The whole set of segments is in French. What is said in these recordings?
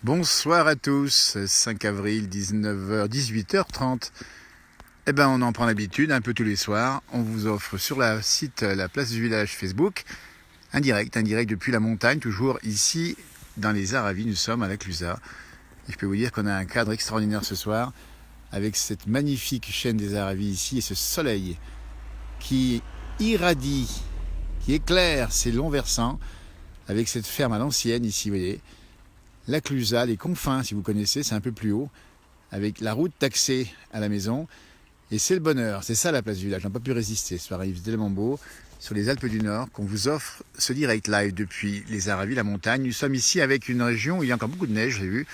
Bonsoir à tous, 5 avril, 19h, 18h30. Eh ben, on en prend l'habitude, un peu tous les soirs. On vous offre sur la site La Place du Village Facebook un direct depuis la montagne, toujours ici dans les Aravis. Nous sommes à la Clusaz. Et je peux vous dire qu'on a un cadre extraordinaire ce soir avec cette magnifique chaîne des Aravis ici et ce soleil qui irradie, qui éclaire ces longs versants avec cette ferme à l'ancienne ici, vous voyez. La Clusaz, les confins, si vous connaissez, c'est un peu plus haut, avec la route d'accès à la maison. Et c'est le bonheur, c'est ça la place du village. On n'a pas pu résister. Ce soir, il faisait tellement beau sur les Alpes du Nord qu'on vous offre ce direct live depuis les Aravis, la montagne. Nous sommes ici avec une région où il y a encore beaucoup de neige, j'ai vu.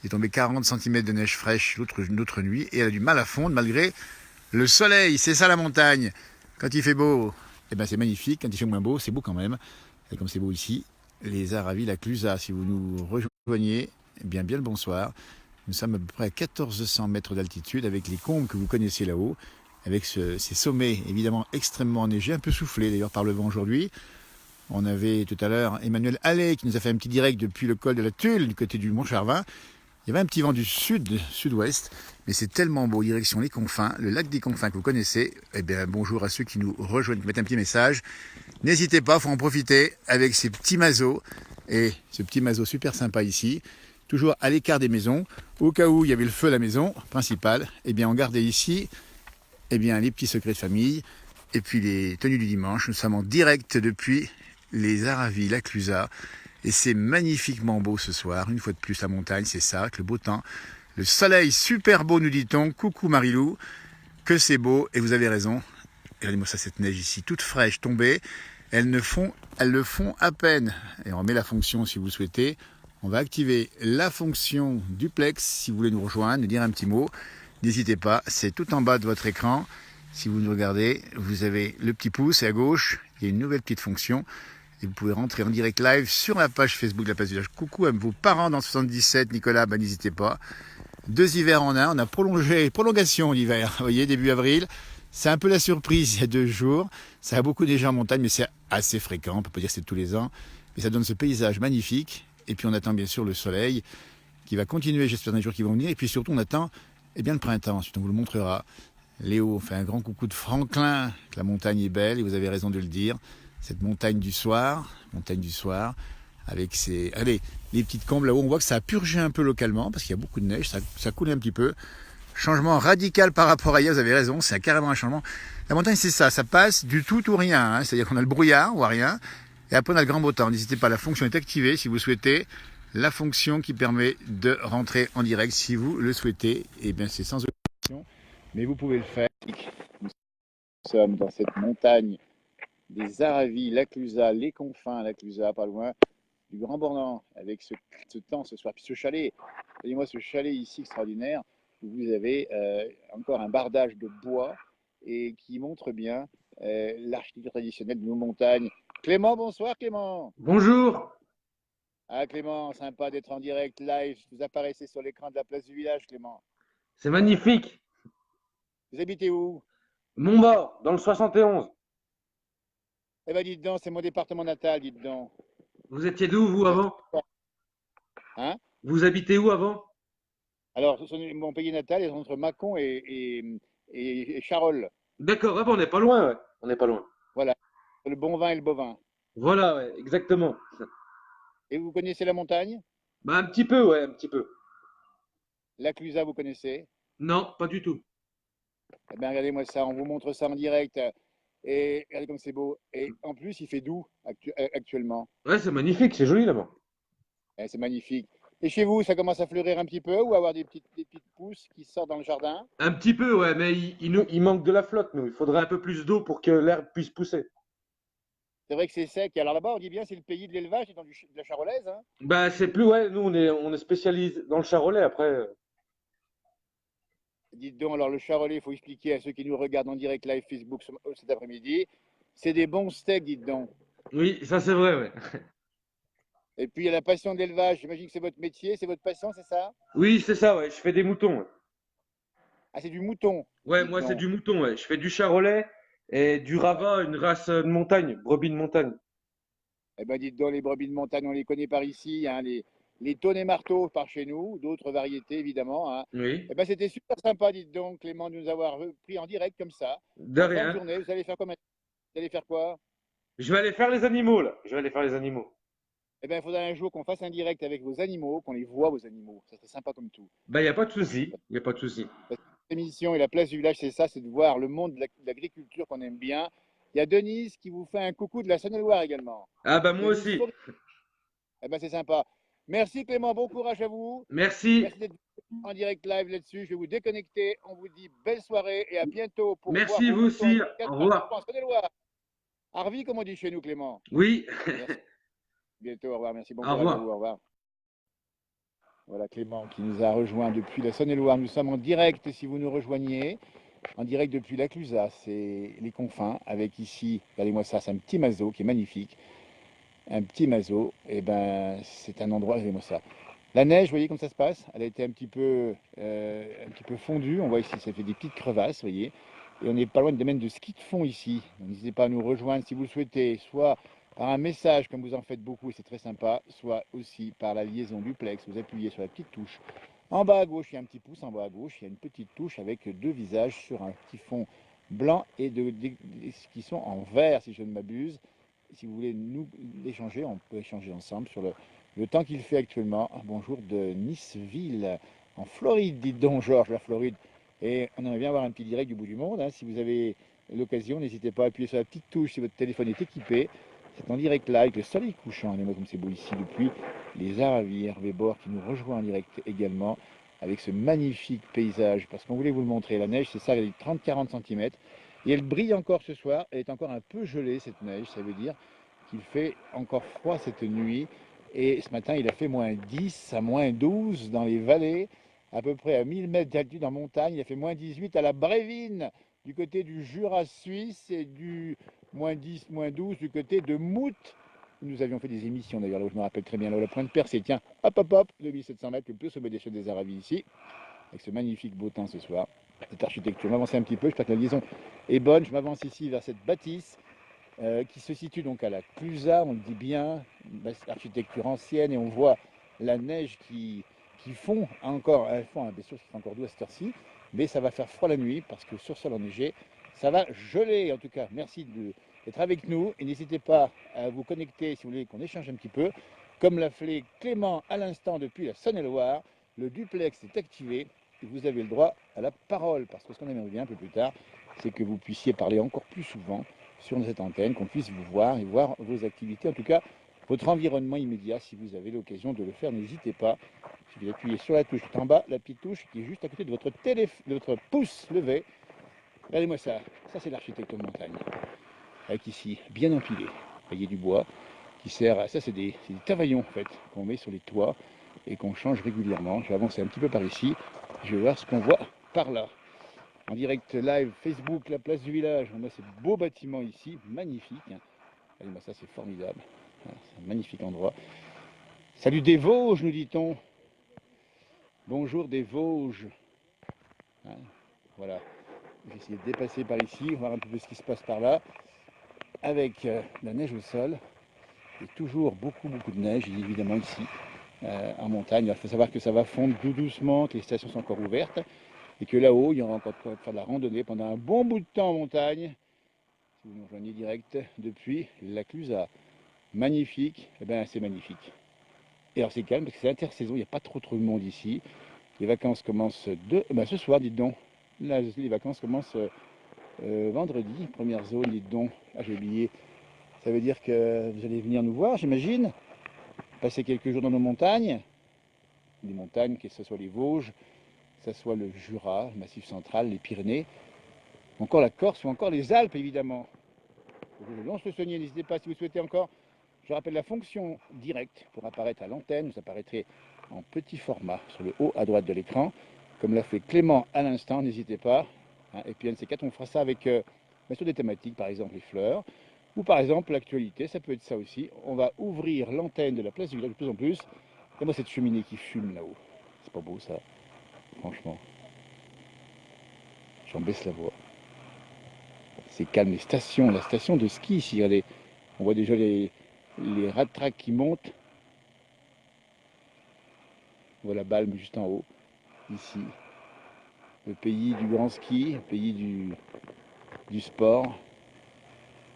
Il est tombé 40 cm de neige fraîche l'autre nuit et elle a du mal à fondre malgré le soleil. C'est ça la montagne. Quand il fait beau, eh ben c'est magnifique. Quand il fait moins beau, c'est beau quand même. Et comme c'est beau ici, les Aravis, la Clusaz, si vous nous rejoignez, eh bien le bonsoir. Nous sommes à peu près à 1400 mètres d'altitude avec les combes que vous connaissez là-haut, avec ces sommets évidemment extrêmement enneigés, un peu soufflés d'ailleurs par le vent aujourd'hui. On avait tout à l'heure Emmanuel Allais qui nous a fait un petit direct depuis le col de la Tulle, du côté du Mont Charvin. Il y avait un petit vent du sud-ouest, mais c'est tellement beau, direction les Confins, le lac des Confins que vous connaissez. Eh bien, bonjour à ceux qui nous rejoignent, qui mettent un petit message. N'hésitez pas, il faut en profiter avec ces petits mazots et ce petit mazo super sympa ici, toujours à l'écart des maisons. Au cas où il y avait le feu à la maison principale, eh bien, on gardait ici les petits secrets de famille et puis les tenues du dimanche. Nous sommes en direct depuis les Aravis, la Clusaz. Et c'est magnifiquement beau ce soir. Une fois de plus, la montagne, c'est ça, avec le beau temps. Le soleil super beau, nous dit-on. Coucou Marilou, que c'est beau. Et vous avez raison. Regardez-moi ça, cette neige ici, toute fraîche, tombée. Elles le font à peine. Et on remet la fonction si vous le souhaitez. On va activer la fonction duplex si vous voulez nous rejoindre, nous dire un petit mot. N'hésitez pas, c'est tout en bas de votre écran. Si vous nous regardez, vous avez le petit pouce et à gauche, il y a une nouvelle petite fonction. Et vous pouvez rentrer en direct live sur la page Facebook de la Place du Village. Coucou à vos parents dans le 77, Nicolas, n'hésitez pas. 2 hivers en un, on a prolongation d'hiver, vous voyez, début avril. C'est un peu la surprise il y a 2 jours. Ça a beaucoup neigé en montagne, mais c'est assez fréquent, on ne peut pas dire que c'est tous les ans. Mais ça donne ce paysage magnifique. Et puis on attend bien sûr le soleil qui va continuer, j'espère, dans les jours qui vont venir. Et puis surtout, on attend le printemps, ensuite on vous le montrera. Léo fait un grand coucou de Franklin, que la montagne est belle, et vous avez raison de le dire. Cette montagne du soir, avec les petites combes là-haut, on voit que ça a purgé un peu localement, parce qu'il y a beaucoup de neige, ça coule un petit peu. Changement radical par rapport à hier, vous avez raison, c'est carrément un changement. La montagne, c'est ça passe du tout ou rien, hein, c'est-à-dire qu'on a le brouillard ou rien, et après on a le grand beau temps. N'hésitez pas, la fonction est activée si vous souhaitez, la fonction qui permet de rentrer en direct si vous le souhaitez, et bien c'est sans option, mais vous pouvez le faire. Nous sommes dans cette montagne des Aravis, la Clusaz, les confins, la Clusaz, pas loin du Grand Bornand, avec ce temps ce soir. Puis ce chalet, voyez-moi ce chalet ici extraordinaire, où vous avez encore un bardage de bois et qui montre bien l'architecture traditionnelle de nos montagnes. Clément, bonsoir Clément. Bonjour, Ah Clément, sympa d'être en direct live. Vous apparaissez sur l'écran de la Place du Village, Clément. c'est magnifique. Vous habitez où? Montbard, dans le 71. Eh ben dites donc, c'est mon département natal, dites donc. Vous étiez d'où, vous, Vous êtes- avant? Hein? Vous habitez où avant? Alors, mon pays natal est entre Mâcon et Charolles. D'accord, ah bah, on n'est pas loin, ouais. On n'est pas loin. Voilà, le bon vin et le bovin. Voilà, ouais, exactement. Et vous connaissez la montagne? Bah, un petit peu, ouais, un petit peu. La Clusaz, vous connaissez? Non, pas du tout. Eh bien, regardez-moi ça, on vous montre ça en direct. Et regardez comme c'est beau. Et en plus, il fait doux actuellement. Ouais, c'est magnifique, c'est joli là-bas. C'est magnifique. Et chez vous, ça commence à fleurir un petit peu ou à avoir des petites pousses qui sortent dans le jardin? Un petit peu, ouais, mais il manque de la flotte, nous. Il faudrait un peu plus d'eau pour que l'herbe puisse pousser. C'est vrai que c'est sec. Et alors là-bas, on dit bien c'est le pays de l'élevage et de la charolaise. Hein. Bah, c'est plus, ouais, nous, on est spécialisé dans le charolais, après. Dites donc, alors le charolais, il faut expliquer à ceux qui nous regardent en direct live Facebook cet après-midi. C'est des bons steaks, dites donc. Oui, ça c'est vrai, ouais. Et puis il y a la passion d'élevage. J'imagine que c'est votre métier, c'est votre passion, c'est ça? Oui, c'est ça, ouais, je fais des moutons, ouais. Ah, c'est du mouton, Ouais, dites moi c'est donc. du mouton, ouais. Je fais du charolais et du ravin, une race de montagne, brebis de montagne. Eh ben, dites donc, les brebis de montagne, on les connaît par ici. Hein, les tonnes et marteaux par chez nous, d'autres variétés évidemment, hein. Oui, Eh ben, c'était super sympa, dites donc, Clément, de nous avoir pris en direct comme ça. de En fin de rien. journée, vous allez faire comment? Vous allez faire quoi? Je vais aller faire les animaux, là. Je vais aller faire les animaux. Eh bien, il faudra un jour qu'on fasse un direct avec vos animaux, qu'on les voit, vos animaux. Ça serait sympa comme tout. Ben, il n'y a pas de souci. Il n'y a pas de souci. Parce que l'émission et la place du village, c'est ça, c'est de voir le monde de l'agriculture qu'on aime bien. Il y a Denise qui vous fait un coucou de la Saône-et-Loire également. Ah, ben, moi Denise aussi. Faury. Eh ben, c'est sympa. Merci Clément, bon courage à vous. Merci. Merci d'être en direct live là-dessus. Je vais vous déconnecter. On vous dit belle soirée et à bientôt pour voir Merci, vos vous moutons aussi. avec Au 4 revoir. en Saône-et-Loire. Arvi, comme on dit chez nous, Clément. Oui. Merci. Bientôt, au revoir. Merci, bon Au courage à vous. revoir. Au revoir. Voilà Clément qui nous a rejoint depuis la Saône-et-Loire. Nous sommes en direct si vous nous rejoignez. En direct depuis la Clusaz, c'est les confins, avec ici, regardez-moi ça, c'est un petit mazo qui est magnifique. Un petit mazo, et ben c'est un endroit, regardez-moi ça. La neige, vous voyez comme ça se passe? Elle a été un petit peu fondue. On voit ici, ça fait des petites crevasses, vous voyez. Et on n'est pas loin de domaine de ski de fond ici. Donc, n'hésitez pas à nous rejoindre si vous le souhaitez, soit par un message, comme vous en faites beaucoup, et c'est très sympa, soit aussi par la liaison duplex. Vous appuyez sur la petite touche. En bas à gauche, il y a un petit pouce. En bas à gauche, il y a une petite touche avec deux visages sur un petit fond blanc et qui sont en vert, si je ne m'abuse. Si vous voulez nous échanger, on peut échanger ensemble sur le temps qu'il fait actuellement. Un bonjour de Niceville, en Floride, dites donc, Georges, la Floride. Et on aimerait bien avoir un petit direct du bout du monde, hein. Si vous avez l'occasion, n'hésitez pas à appuyer sur la petite touche si votre téléphone est équipé. C'est en direct live, le soleil couchant. Regardez-moi comme c'est beau ici depuis les Aravis. Hervé Bord qui nous rejoint en direct également avec ce magnifique paysage. Parce qu'on voulait vous le montrer, la neige, c'est ça, elle est 30-40 cm. Et elle brille encore ce soir. Elle est encore un peu gelée, cette neige. Ça veut dire qu'il fait encore froid cette nuit. Et ce matin, il a fait moins 10 à moins 12 dans les vallées, à peu près à 1000 mètres d'altitude en montagne. Il a fait moins 18 à la Brévine, du côté du Jura suisse, et du moins 10, moins 12 du côté de Mout. Nous avions fait des émissions d'ailleurs, là où je me rappelle très bien, là où la pointe percée, tiens, hop hop hop, 2700 mètres, le plus sommet des Chutes des Aravis ici, avec ce magnifique beau temps ce soir. Cette architecture, je m'avance un petit peu, j'espère que la liaison est bonne. Je m'avance ici vers cette bâtisse qui se situe donc à la Clusaz, on le dit bien, une architecture ancienne, et on voit la neige qui fond encore, elle fond, hein, bien sûr, qu'il fait encore doux à cette heure-ci, mais ça va faire froid la nuit parce que sur sol enneigé, ça va geler. En tout cas, merci d'être avec nous et n'hésitez pas à vous connecter si vous voulez qu'on échange un petit peu. Comme l'a fait Clément à l'instant depuis la Saône-et-Loire, le duplex est activé et vous avez le droit à la parole, parce que ce qu'on aimerait bien un peu plus tard, c'est que vous puissiez parler encore plus souvent sur cette antenne, qu'on puisse vous voir et voir vos activités, en tout cas votre environnement immédiat. Si vous avez l'occasion de le faire, n'hésitez pas. Il suffit d'appuyer sur la touche tout en bas, la petite touche qui est juste à côté de votre pouce levé. Regardez-moi ça, ça c'est l'architecture de montagne, avec ici bien empilé, vous voyez du bois qui sert à ça, c'est des tavaillons en fait qu'on met sur les toits et qu'on change régulièrement. Je vais avancer un petit peu par ici, je vais voir ce qu'on voit par là. En direct live Facebook, la place du village. On a ces beaux bâtiments ici, magnifiques. Regardez-moi ça, c'est formidable. C'est un magnifique endroit. Salut des Vosges, nous dit-on. Bonjour des Vosges. Voilà. Je vais essayer de dépasser par ici, voir un peu ce qui se passe par là. Avec la neige au sol. Et toujours beaucoup de neige, évidemment ici, en montagne. Il faut savoir que ça va fondre tout doucement, que les stations sont encore ouvertes. Et que là-haut, il y aura encore de faire de la randonnée pendant un bon bout de temps en montagne. Si vous nous rejoignez direct depuis la Clusaz. Magnifique, eh ben c'est magnifique. Et alors c'est calme parce que c'est intersaison, il n'y a pas trop de monde ici. Les vacances commencent ce soir, dites donc. Là, les vacances commencent vendredi, première zone, dites donc. Ah, j'ai oublié. Ça veut dire que vous allez venir nous voir, j'imagine. Passer quelques jours dans nos montagnes. Les montagnes, que ce soit les Vosges, que ce soit le Jura, le Massif central, les Pyrénées, encore la Corse ou encore les Alpes, évidemment. Je lance le saunier, n'hésitez pas si vous souhaitez encore. Je rappelle la fonction directe pour apparaître à l'antenne. Vous apparaîtrez en petit format sur le haut à droite de l'écran, comme l'a fait Clément à l'instant, n'hésitez pas. Et puis NC4, on fera ça avec sur des thématiques, par exemple les fleurs, ou par exemple l'actualité, ça peut être ça aussi. On va ouvrir l'antenne de la place du village de plus en plus. Et moi cette cheminée qui fume là-haut, c'est pas beau ça, franchement. J'en baisse la voix. C'est calme, les stations, la station de ski ici, regardez. On voit déjà les rat-tracks qui montent. Voilà Balme juste en haut, ici. Le pays du grand ski, le pays du sport.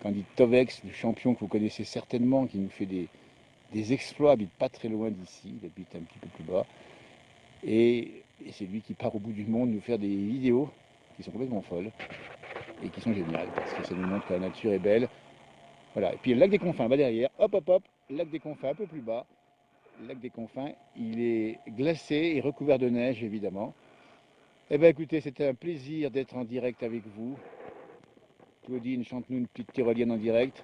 Candide Tovex, le champion que vous connaissez certainement, qui nous fait des exploits, habite pas très loin d'ici, il habite un petit peu plus bas. Et c'est lui qui part au bout du monde nous faire des vidéos qui sont complètement folles et qui sont géniales parce que ça nous montre que la nature est belle. Voilà. Et puis le lac des Confins, va derrière, hop hop hop, lac des Confins un peu plus bas. Le lac des Confins, il est glacé et recouvert de neige évidemment. Eh bien écoutez, c'était un plaisir d'être en direct avec vous. Claudine, chante-nous une petite tyrolienne en direct.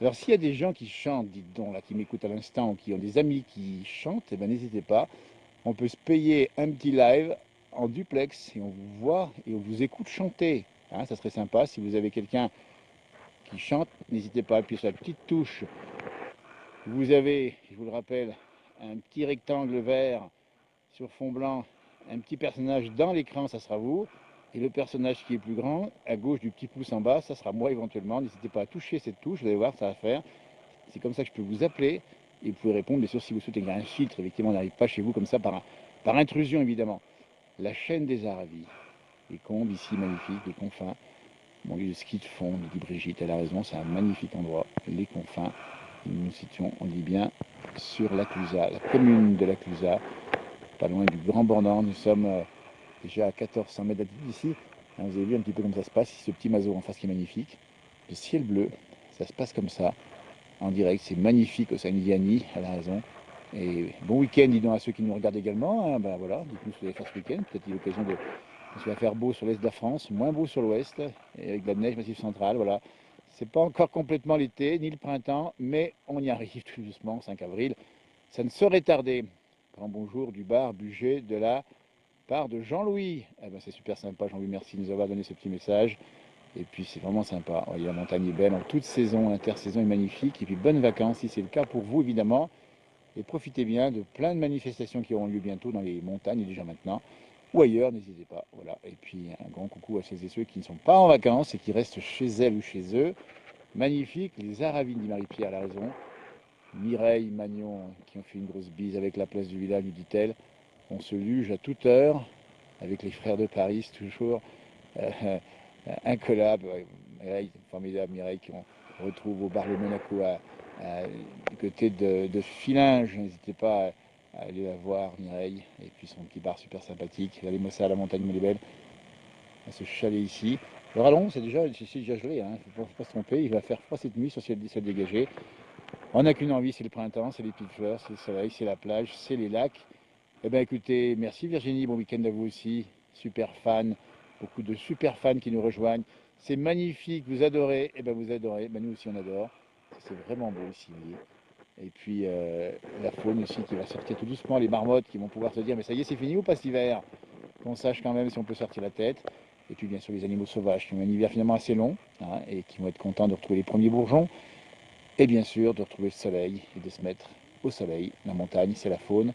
Alors s'il y a des gens qui chantent, dites donc, là, qui m'écoutent à l'instant, ou qui ont des amis qui chantent, eh ben n'hésitez pas. On peut se payer un petit live en duplex et on vous voit et on vous écoute chanter. Hein, ça serait sympa. Si vous avez quelqu'un qui chante, n'hésitez pas à appuyer sur la petite touche. Vous avez, je vous le rappelle, un petit rectangle vert sur fond blanc, un petit personnage dans l'écran, ça sera vous. Et le personnage qui est plus grand, à gauche du petit pouce en bas, ça sera moi éventuellement. N'hésitez pas à toucher cette touche, vous allez voir, ça va faire. C'est comme ça que je peux vous appeler. Et vous pouvez répondre, bien sûr, si vous souhaitez qu'il y ait un filtre. Effectivement, on n'arrive pas chez vous comme ça par intrusion, évidemment. La chaîne des Aravis. Les combes ici magnifiques, les confins. Mon lieu de ski de fond, nous dit Brigitte, elle a raison, c'est un magnifique endroit. Les confins. Nous nous situons, on dit bien, sur la Clusaz, la commune de la Clusaz, pas loin du Grand Bornand. Nous sommes déjà à 1400 mètres d'altitude ici. Vous avez vu un petit peu comme ça se passe, ce petit mazo en face qui est magnifique. Le ciel bleu, ça se passe comme ça, en direct, c'est magnifique au Saint-Liani, elle a raison. Et bon week-end, dis donc à ceux qui nous regardent également. Hein, ben voilà, dites-nous ce que vous allez faire ce week-end. Peut-être qu'il y a l'occasion de. Parce qu'il va faire beau sur l'est de la France, moins beau sur l'ouest, et avec de la neige massive centrale. Voilà. C'est pas encore complètement l'été, ni le printemps, mais on y arrive tout doucement, 5 avril. Ça ne saurait tarder. Grand bonjour du bar Buget de la part de Jean-Louis. Eh ben c'est super sympa, Jean-Louis, merci de nous avoir donné ce petit message. Et puis c'est vraiment sympa. La montagne est belle en toute saison, l'intersaison est magnifique. Et puis bonnes vacances si c'est le cas pour vous évidemment. Et profitez bien de plein de manifestations qui auront lieu bientôt dans les montagnes déjà maintenant. Ou ailleurs, n'hésitez pas. Voilà. Et puis un grand coucou à celles et ceux qui ne sont pas en vacances et qui restent chez elles ou chez eux. Magnifique, les Aravis, dit Marie-Pierre, elle a raison. Mireille, Magnon, qui ont fait une grosse bise avec la place du village, nous dit-elle. On se luge à toute heure, avec les frères de Paris, toujours. Incollable, ouais. Mireille, formidable Mireille, qu'on retrouve au bar Le Monaco du côté de Filinge. N'hésitez pas à aller la voir, Mireille. Et puis son petit bar super sympathique. Allez-moi ça à la montagne Molébel, à ce chalet ici. Le rallon, c'est déjà gelé, hein. Il ne faut pas se tromper. Il va faire froid cette nuit sur ciel dégagé. On n'a qu'une envie, c'est le printemps, c'est les petites fleurs, c'est le soleil, c'est la plage, c'est les lacs. Eh bien écoutez, merci Virginie, bon week-end à vous aussi. Super fan, beaucoup de super fans qui nous rejoignent. C'est magnifique, vous adorez, et ben vous adorez, ben nous aussi on adore. C'est vraiment beau ici. Et puis la faune aussi qui va sortir tout doucement, les marmottes qui vont pouvoir se dire mais ça y est c'est fini ou pas cet hiver? Qu'on sache quand même si on peut sortir la tête. Et puis bien sûr les animaux sauvages qui ont un hiver finalement assez long hein, et qui vont être contents de retrouver les premiers bourgeons. Et bien sûr de retrouver le soleil et de se mettre au soleil. La montagne c'est la faune,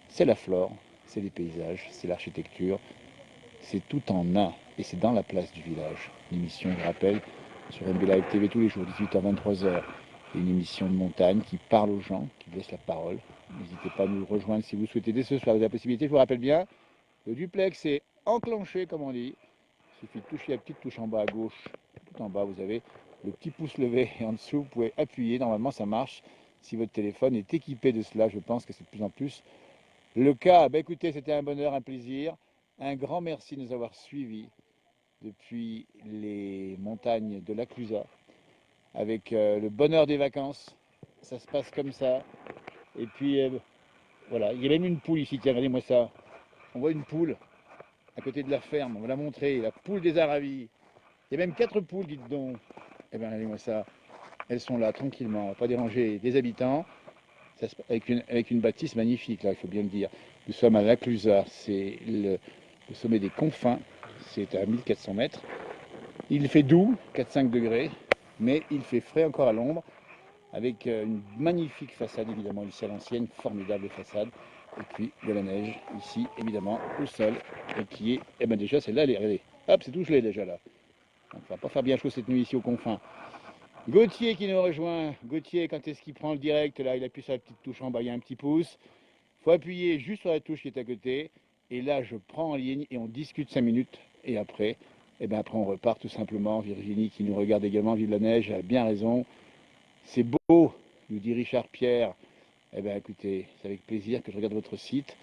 c'est la flore, c'est les paysages, c'est l'architecture. C'est tout en un et c'est dans la place du village. L'émission, je rappelle, sur MB Live TV tous les jours, 18h-23h. Une émission de montagne qui parle aux gens, qui laisse la parole. N'hésitez pas à nous rejoindre si vous souhaitez dès ce soir. Vous avez la possibilité, je vous rappelle bien, le duplex est enclenché, comme on dit. Il suffit de toucher la petite touche en bas à gauche. Tout en bas, vous avez le petit pouce levé et en dessous, vous pouvez appuyer. Normalement, ça marche. Si votre téléphone est équipé de cela, je pense que c'est de plus en plus le cas. Ben écoutez, c'était un bonheur, un plaisir. Un grand merci de nous avoir suivis depuis les montagnes de la Clusaz avec le bonheur des vacances. Ça se passe comme ça. Et puis voilà, il y a même une poule ici, tiens, regardez-moi ça. On voit une poule à côté de la ferme, on va la montrer, la poule des Aravis. Il y a même 4 poules, dites donc. Eh bien, regardez-moi ça. Elles sont là tranquillement, on ne va pas déranger les habitants. Ça avec une bâtisse magnifique, là, il faut bien le dire. Nous sommes à la Clusaz, c'est le sommet des Confins, c'est à 1400 mètres. Il fait doux, 4-5 degrés, mais il fait frais encore à l'ombre, avec une magnifique façade évidemment, une salle ancienne, formidable façade, et puis de la neige ici évidemment au sol, et qui est, eh ben déjà celle-là, regardez, hop c'est tout gelé déjà là. Donc, on va pas faire bien chaud cette nuit ici aux confins. Gauthier qui nous rejoint, Gauthier quand est-ce qu'il prend le direct là, il appuie sur la petite touche en bas, il y a un petit pouce. faut appuyer juste sur la touche qui est à côté. Et là, je prends en ligne et on discute 5 minutes. Et après, après on repart tout simplement. Virginie qui nous regarde également, vive la neige, elle a bien raison. C'est beau, nous dit Richard Pierre. Écoutez, c'est avec plaisir que je regarde votre site.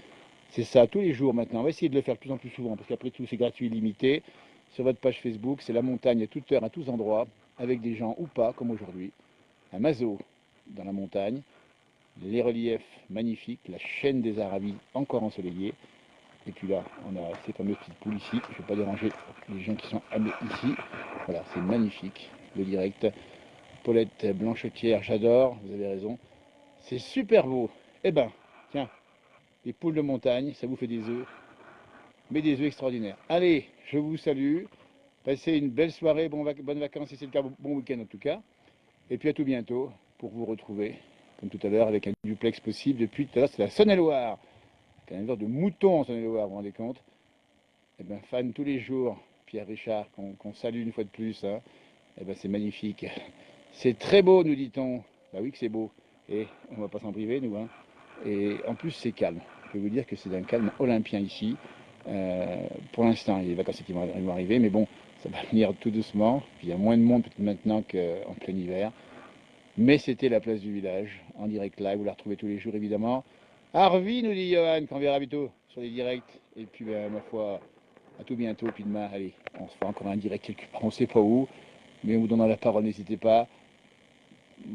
C'est ça, tous les jours maintenant. On va essayer de le faire de plus en plus souvent, parce qu'après tout, c'est gratuit, illimité. Sur votre page Facebook, c'est la montagne à toute heure, à tous endroits, avec des gens ou pas, comme aujourd'hui. Un mazo dans la montagne, les reliefs magnifiques, la chaîne des Aravis encore ensoleillée. Et puis là, on a ces fameuses petites poules ici. Je ne vais pas déranger les gens qui sont ici. Voilà, c'est magnifique, le direct. Paulette Blanchetière, j'adore, vous avez raison. C'est super beau. Tiens, les poules de montagne, ça vous fait des œufs, mais des œufs extraordinaires. Allez, je vous salue. Passez une belle soirée, bonnes vacances si c'est le cas, bon week-end en tout cas. Et puis à tout bientôt pour vous retrouver, comme tout à l'heure, avec un duplex possible. Depuis tout à l'heure, c'est la Saône-et-Loire. Un éleveur de moutons en Saône-et-Loire, vous vous rendez compte? Fan tous les jours, Pierre Richard, qu'on salue une fois de plus. Hein. C'est magnifique. C'est très beau, nous dit-on. Bah oui que c'est beau. Et on va pas s'en priver, nous. Hein. Et en plus, c'est calme. Je peux vous dire que c'est un calme olympien ici. Pour l'instant, il y a les vacances qui vont arriver, mais bon, ça va venir tout doucement. Puis il y a moins de monde peut-être maintenant qu'en plein hiver. Mais c'était la place du village, en direct live. Vous la retrouvez tous les jours, évidemment. Harvey, nous dit Johan, qu'on verra bientôt sur les directs. Et puis, ma foi, à tout bientôt. Puis demain, allez, on se fera encore un direct quelque part, on ne sait pas où. Mais on vous donnera la parole, n'hésitez pas.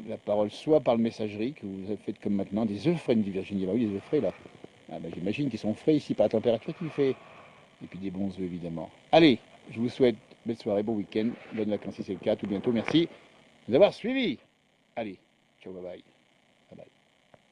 La parole soit par le messagerie, que vous avez fait comme maintenant, des œufs frais, me dit Virginie. Bah oui, des œufs frais là. J'imagine qu'ils sont frais ici par la température qu'il fait. Et puis des bons œufs, évidemment. Allez, je vous souhaite belle soirée, bon week-end, bonnes vacances si c'est le cas. À tout bientôt, merci de nous avoir suivis. Allez, ciao, bye bye.